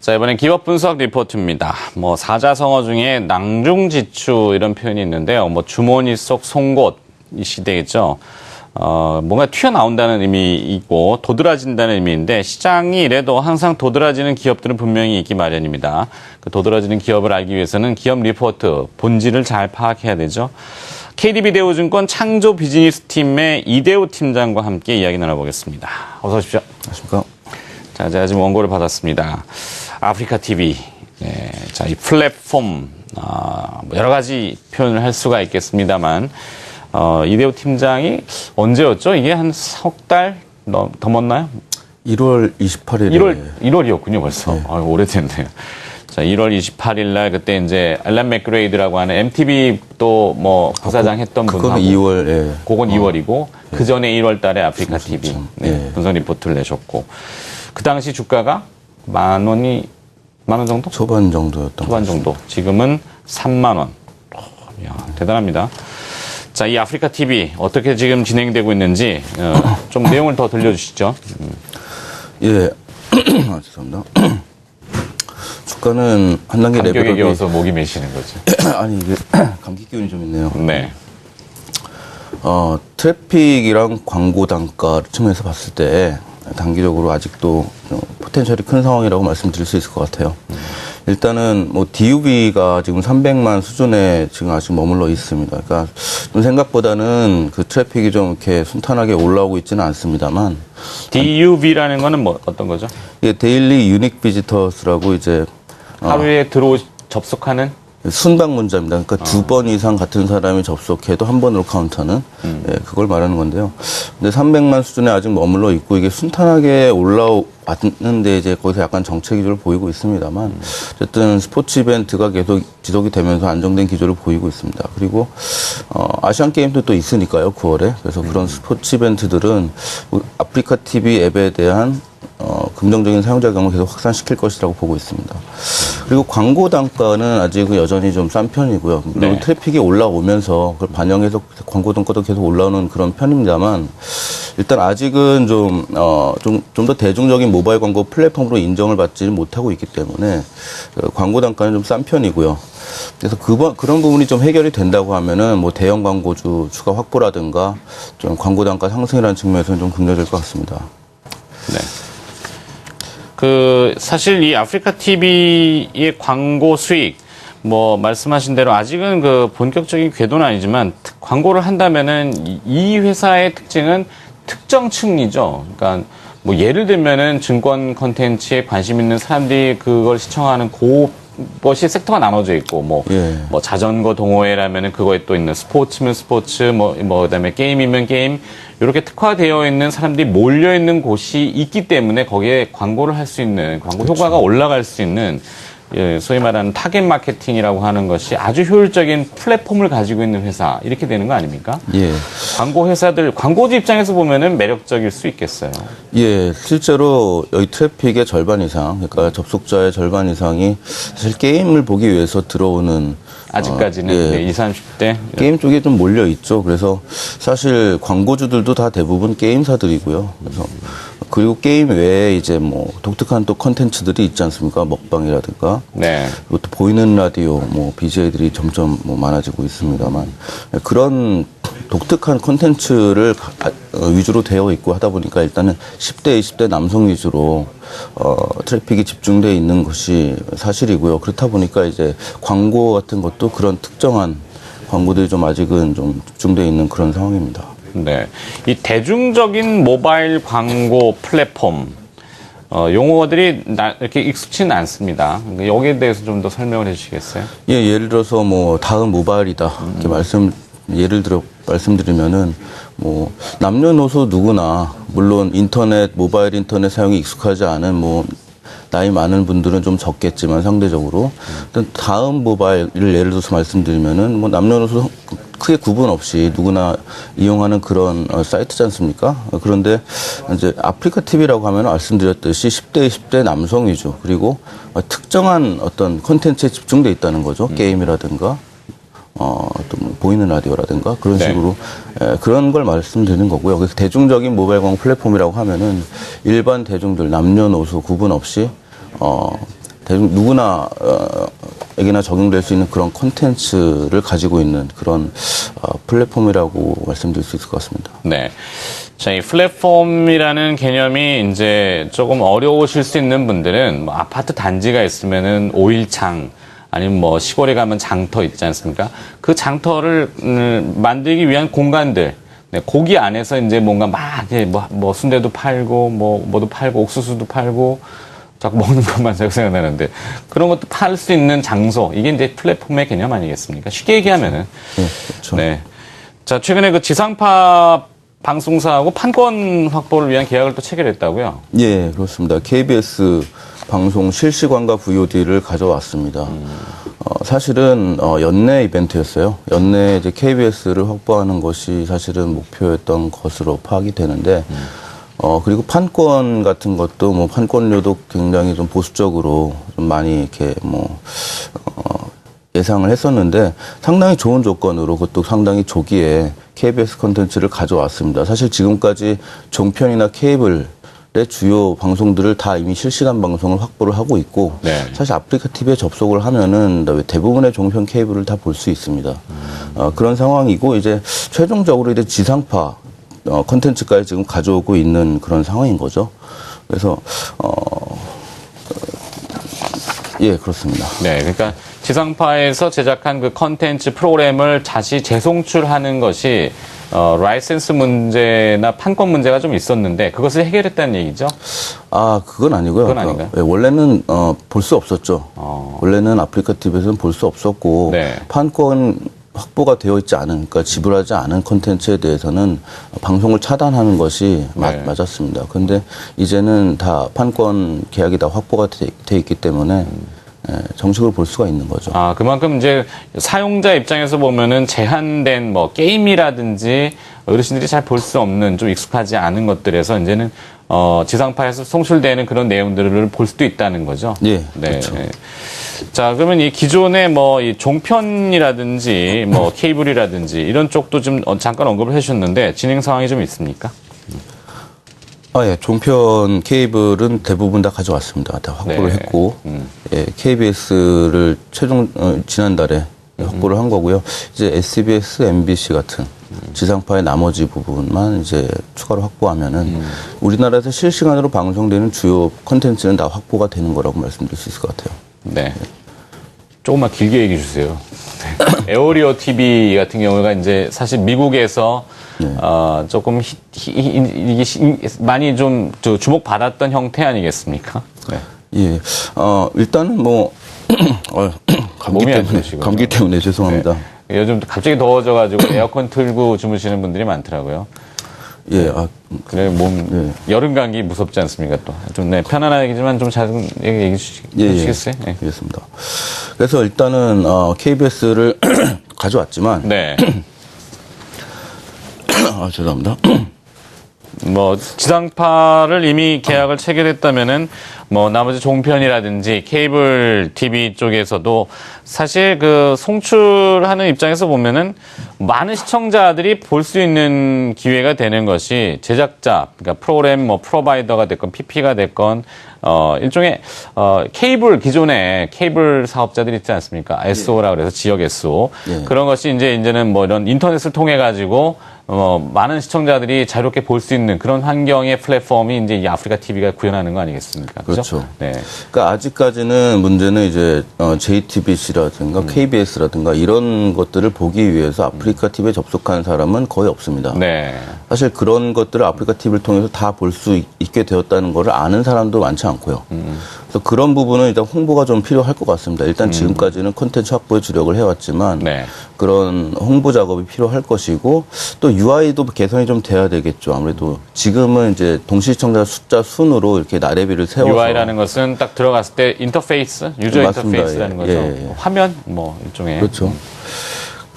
자, 이번엔 기업 분석 리포트입니다. 사자성어 중에 낭중지추 이런 표현이 있는데요. 주머니 속 송곳 이 시대겠죠. 뭔가 튀어나온다는 의미이고 도드라진다는 의미인데 시장이 이래도 항상 도드라지는 기업들은 분명히 있기 마련입니다. 그 도드라지는 기업을 알기 위해서는 기업 리포트, 본질을 잘 파악해야 되죠. KD비대우증권 창조 비즈니스팀의 이대우 팀장과 함께 이야기 나눠보겠습니다. 어서 오십시오. 안녕하십니까. 자, 제가 지금 원고를 받았습니다. 아프리카 TV. 네, 자, 이 플랫폼, 여러 가지 표현을 할 수가 있겠습니다만, 이대우 팀장이 언제였죠? 이게 한 석 달 넘었나요? 1월 28일에. 1월이었군요, 벌써. 네. 오래됐네요. 자, 1월 28일 날 그때 이제 앨런 맥그레이드라고 하는 MTV 또 부사장 했던 분하고. 그건 2월, 예. 그건 2월이고, 그 전에 1월 달에 아프리카 TV. 네, 분석 리포트를 내셨고. 그 당시 주가가 만 원 정도? 초반 정도였던 초반 정도. 지금은 3만 원. 이야, 대단합니다. 자, 이 아프리카 TV 어떻게 지금 진행되고 있는지 좀 내용을 더 들려주시죠. 예. 죄송합니다. 주가는 한 단계 감격에 레벨업이. 겨워서 목이 메시는 거죠. 아니, 이게 감기 기운이 좀 있네요. 네. 트래픽이랑 광고 단가 측면에서 봤을 때 단기적으로 아직도 포텐셜이 큰 상황이라고 말씀드릴 수 있을 것 같아요. 일단은 DUV가 지금 300만 수준에 지금 아직 머물러 있습니다. 그러니까 좀 생각보다는 그 트래픽이 좀 이렇게 순탄하게 올라오고 있지는 않습니다만. DUV라는 거는 어떤 거죠? 이게 데일리 유닉 비지터스라고 이제 하루에 접속하는? 순방문자입니다. 그러니까 2번 이상 같은 사람이 접속해도 한 번으로 카운트하는 예, 그걸 말하는 건데요. 근데 300만 수준에 아직 머물러 있고 이게 순탄하게 올라왔는데 이제 거기서 약간 정체 기조를 보이고 있습니다만 어쨌든 스포츠 이벤트가 계속 지속이 되면서 안정된 기조를 보이고 있습니다. 그리고 아시안 게임도 또 있으니까요, 9월에. 그래서 그런 스포츠 이벤트들은 아프리카 TV 앱에 대한 긍정적인 사용자 경험을 계속 확산시킬 것이라고 보고 있습니다. 그리고 광고 단가는 아직은 여전히 좀 싼 편이고요. 물론 네. 트래픽이 올라오면서 그걸 반영해서 광고 단가도 계속 올라오는 그런 편입니다만 일단 아직은 좀 더 대중적인 모바일 광고 플랫폼으로 인정을 받지는 못하고 있기 때문에 광고 단가는 좀 싼 편이고요. 그래서 그런 부분이 좀 해결이 된다고 하면은 대형 광고주 추가 확보라든가 좀 광고 단가 상승이라는 측면에서는 좀 긍정적일 것 같습니다. 네. 사실 이 아프리카 TV의 광고 수익, 말씀하신 대로 아직은 본격적인 궤도는 아니지만 광고를 한다면은 이 회사의 특징은 특정층이죠. 그러니까 예를 들면은 증권 컨텐츠에 관심 있는 사람들이 그걸 시청하는 그것이 섹터가 나눠져 있고, 예. 자전거 동호회라면은 그거에 또 있는 스포츠면 스포츠, 그다음에 게임이면 게임, 이렇게 특화되어 있는 사람들이 몰려 있는 곳이 있기 때문에 거기에 광고를 할 수 있는, 광고 효과가 올라갈 수 있는, 소위 말하는 타겟 마케팅이라고 하는 것이 아주 효율적인 플랫폼을 가지고 있는 회사, 이렇게 되는 거 아닙니까? 예. 광고 회사들, 광고주 입장에서 보면은 매력적일 수 있겠어요. 예, 실제로 여기 트래픽의 절반 이상, 그러니까 접속자의 절반 이상이 사실 게임을 보기 위해서 들어오는 아직까지는 예. 20, 30대. 게임 쪽에 좀 몰려 있죠. 그래서 사실 광고주들도 다 대부분 게임사들이고요. 그래서 그리고 게임 외에 이제 독특한 또 컨텐츠들이 있지 않습니까? 먹방이라든가. 네. 그리고 또 보이는 라디오, BJ들이 점점 많아지고 있습니다만 그런 독특한 콘텐츠를 위주로 되어 있고 하다 보니까 일단은 10대, 20대 남성 위주로 트래픽이 집중되어 있는 것이 사실이고요. 그렇다 보니까 이제 광고 같은 것도 그런 특정한 광고들이 좀 아직은 좀 집중되어 있는 그런 상황입니다. 네. 이 대중적인 모바일 광고 플랫폼, 용어들이 이렇게 익숙치는 않습니다. 여기에 대해서 좀 더 설명을 해 주시겠어요? 예, 예를 들어서 다음 모바일이다. 이렇게 예를 들어 말씀드리면은 남녀노소 누구나 물론 모바일 인터넷 사용이 익숙하지 않은 나이 많은 분들은 좀 적겠지만 상대적으로 다음 모바일을 예를 들어서 말씀드리면은 남녀노소 크게 구분 없이 누구나 이용하는 그런 사이트지 않습니까? 그런데 이제 아프리카 TV라고 하면 말씀드렸듯이 10대, 20대 남성 위주 그리고 특정한 어떤 콘텐츠에 집중돼 있다는 거죠. 게임이라든가 또 보이는 라디오라든가 그런 식으로 그런 걸 말씀드리는 거고요. 그래서 대중적인 모바일 광고 플랫폼이라고 하면은 일반 대중들 남녀노소 구분 없이 대중 누구나 에게나 적용될 수 있는 그런 콘텐츠를 가지고 있는 그런 플랫폼이라고 말씀드릴 수 있을 것 같습니다. 네. 자, 이 플랫폼이라는 개념이 이제 조금 어려우실 수 있는 분들은 뭐 아파트 단지가 있으면은 오일창 아니면 뭐 시골에 가면 장터 있지 않습니까? 그 장터를 만들기 위한 공간들. 네, 고기 안에서 이제 뭔가 막 이제 뭐 순대도 팔고 뭐도 팔고 옥수수도 팔고 자꾸 먹는 것만 생각나는데 그런 것도 팔 수 있는 장소 이게 이제 플랫폼의 개념 아니겠습니까? 쉽게 얘기하면은 네, 그렇죠. 네. 자, 최근에 그 지상파 방송사하고 판권 확보를 위한 계약을 또 체결했다고요? 예, 그렇습니다. KBS 방송 실시간과 VOD를 가져왔습니다. 사실은 연내 이벤트였어요. 연내 이제 KBS를 확보하는 것이 사실은 목표였던 것으로 파악이 되는데, 그리고 판권 같은 것도 뭐 판권료도 굉장히 좀 보수적으로 좀 많이 이렇게 예상을 했었는데 상당히 좋은 조건으로 그것도 상당히 조기에 KBS 콘텐츠를 가져왔습니다. 사실 지금까지 종편이나 케이블의 주요 방송들을 다 이미 실시간 방송을 확보를 하고 있고 네. 사실 아프리카 TV에 접속을 하면은 대부분의 종편 케이블을 다 볼 수 있습니다. 그런 상황이고 이제 최종적으로 이제 지상파 콘텐츠까지 지금 가져오고 있는 그런 상황인 거죠. 그래서 예, 그렇습니다. 네, 그러니까 지상파에서 제작한 그 컨텐츠 프로그램을 다시 재송출하는 것이 라이센스 문제나 판권 문제가 좀 있었는데 그것을 해결했다는 얘기죠? 그건 아니고요. 그건 아닌가요? 원래는 볼 수 없었죠. 원래는 아프리카 TV에서는 볼 수 없었고 네. 판권 확보가 되어 있지 않은, 그러니까 지불하지 않은 콘텐츠에 대해서는 방송을 차단하는 것이 네. 맞았습니다. 그런데 이제는 다 판권 계약이 다 확보가 돼 있기 때문에 정식으로 볼 수가 있는 거죠. 그만큼 이제 사용자 입장에서 보면은 제한된 뭐 게임이라든지 어르신들이 잘 볼 수 없는 좀 익숙하지 않은 것들에서 이제는 지상파에서 송출되는 그런 내용들을 볼 수도 있다는 거죠. 예, 네. 그렇죠. 자, 그러면 이 기존의 뭐 이 종편이라든지 뭐 케이블이라든지 이런 쪽도 좀 잠깐 언급을 해주셨는데 진행 상황이 좀 있습니까? 예, 종편 케이블은 대부분 다 가져왔습니다. 다 확보를 네. 했고, 예, KBS를 지난달에 확보를 한 거고요. 이제 SBS, MBC 같은 지상파의 나머지 부분만 이제 추가로 확보하면은 우리나라에서 실시간으로 방송되는 주요 콘텐츠는 다 확보가 되는 거라고 말씀드릴 수 있을 것 같아요. 네. 조금만 길게 얘기해 주세요. 네. 에어리어 TV 같은 경우가 이제 사실 미국에서 조금 이게 많이 좀 주목받았던 형태 아니겠습니까? 네. 예, 일단은 뭐 감기 때문에 죄송합니다. 네. 요즘 갑자기 더워져가지고 에어컨 틀고 주무시는 분들이 많더라고요. 예, 그래 여름 감기 무섭지 않습니까? 또 좀 편안하지만 좀 잘 얘기해 주시겠어요? 예, 알겠습니다. 그래서 일단은 KBS를 가져왔지만, 네. 죄송합니다. 뭐 지상파를 이미 계약을 체결했다면은 뭐 나머지 종편이라든지 케이블 TV 쪽에서도 사실 그 송출하는 입장에서 보면은 많은 시청자들이 볼 수 있는 기회가 되는 것이 제작자, 그러니까 프로그램 뭐 프로바이더가 됐건 PP가 됐건 일종의 케이블 기존에 케이블 사업자들이 있지 않습니까? SO라 그래서 지역 SO 그런 것이 이제는 뭐 이런 인터넷을 통해 가지고 많은 시청자들이 자유롭게 볼 수 있는 그런 환경의 플랫폼이 이제 이 아프리카 TV가 구현하는 거 아니겠습니까? 그렇죠. 네. 그러니까 아직까지는 문제는 이제 JTBC라든가 KBS라든가 이런 것들을 보기 위해서 아프리카 TV에 접속한 사람은 거의 없습니다. 네. 사실 그런 것들을 아프리카 TV를 통해서 다 볼 수 있게 되었다는 것을 아는 사람도 많지 않고요. 그래서 그런 부분은 일단 홍보가 좀 필요할 것 같습니다. 일단 지금까지는 콘텐츠 확보에 주력을 해왔지만 네. 그런 홍보 작업이 필요할 것이고 또 UI도 개선이 좀 돼야 되겠죠. 아무래도 지금은 이제 동시 시청자 숫자 순으로 이렇게 나래비를 세워서 UI라는 것은 딱 들어갔을 때 인터페이스, 유저 맞습니다. 인터페이스라는 거죠. 예. 화면 뭐 일종의. 그렇죠.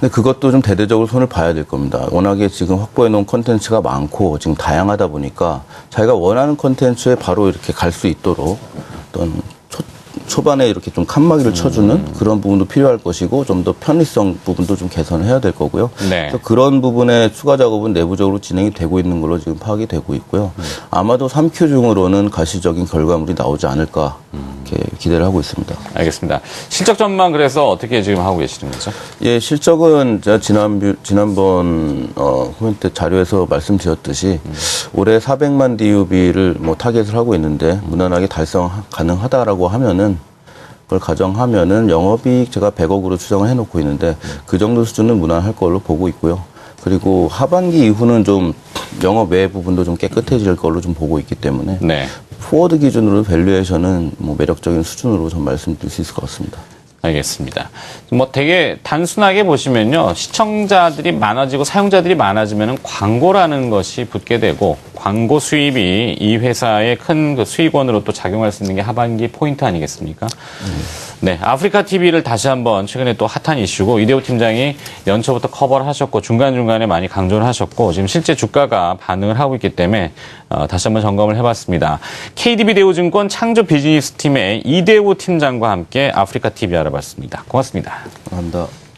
근데 그것도 좀 대대적으로 손을 봐야 될 겁니다. 워낙에 지금 확보해 놓은 콘텐츠가 많고 지금 다양하다 보니까 자기가 원하는 콘텐츠에 바로 이렇게 갈 수 있도록 어떤 초반에 이렇게 좀 칸막이를 쳐주는 그런 부분도 필요할 것이고 좀 더 편의성 부분도 좀 개선을 해야 될 거고요. 네. 그래서 그런 부분의 추가 작업은 내부적으로 진행이 되고 있는 걸로 지금 파악이 되고 있고요. 아마도 3Q 중으로는 가시적인 결과물이 나오지 않을까 이렇게 기대를 하고 있습니다. 알겠습니다. 실적 전망 그래서 어떻게 지금 하고 계시는 거죠? 예, 실적은 제가 지난번 코멘트 자료에서 말씀드렸듯이 올해 400만 DUB를 뭐 타겟을 하고 있는데 무난하게 달성 가능하다라고 하면은 그걸 가정하면은 영업이익 제가 100억으로 추정을 해놓고 있는데 그 정도 수준은 무난할 걸로 보고 있고요. 그리고 하반기 이후는 좀 영업 외 부분도 좀 깨끗해질 걸로 좀 보고 있기 때문에 네. 포워드 기준으로 밸류에이션은 뭐 매력적인 수준으로 좀 말씀드릴 수 있을 것 같습니다. 알겠습니다. 뭐 되게 단순하게 보시면요. 시청자들이 많아지고 사용자들이 많아지면 광고라는 것이 붙게 되고 광고 수입이 이 회사의 큰 그 수익원으로 또 작용할 수 있는 게 하반기 포인트 아니겠습니까? 네, 아프리카 TV를 다시 한번 최근에 또 핫한 이슈고 이대호 팀장이 연초부터 커버를 하셨고 중간중간에 많이 강조를 하셨고 지금 실제 주가가 반응을 하고 있기 때문에 다시 한번 점검을 해봤습니다. KDB 대우증권 창조 비즈니스 팀의 이대호 팀장과 함께 아프리카 TV 알아봤습니다. 고맙습니다. 감사합니다.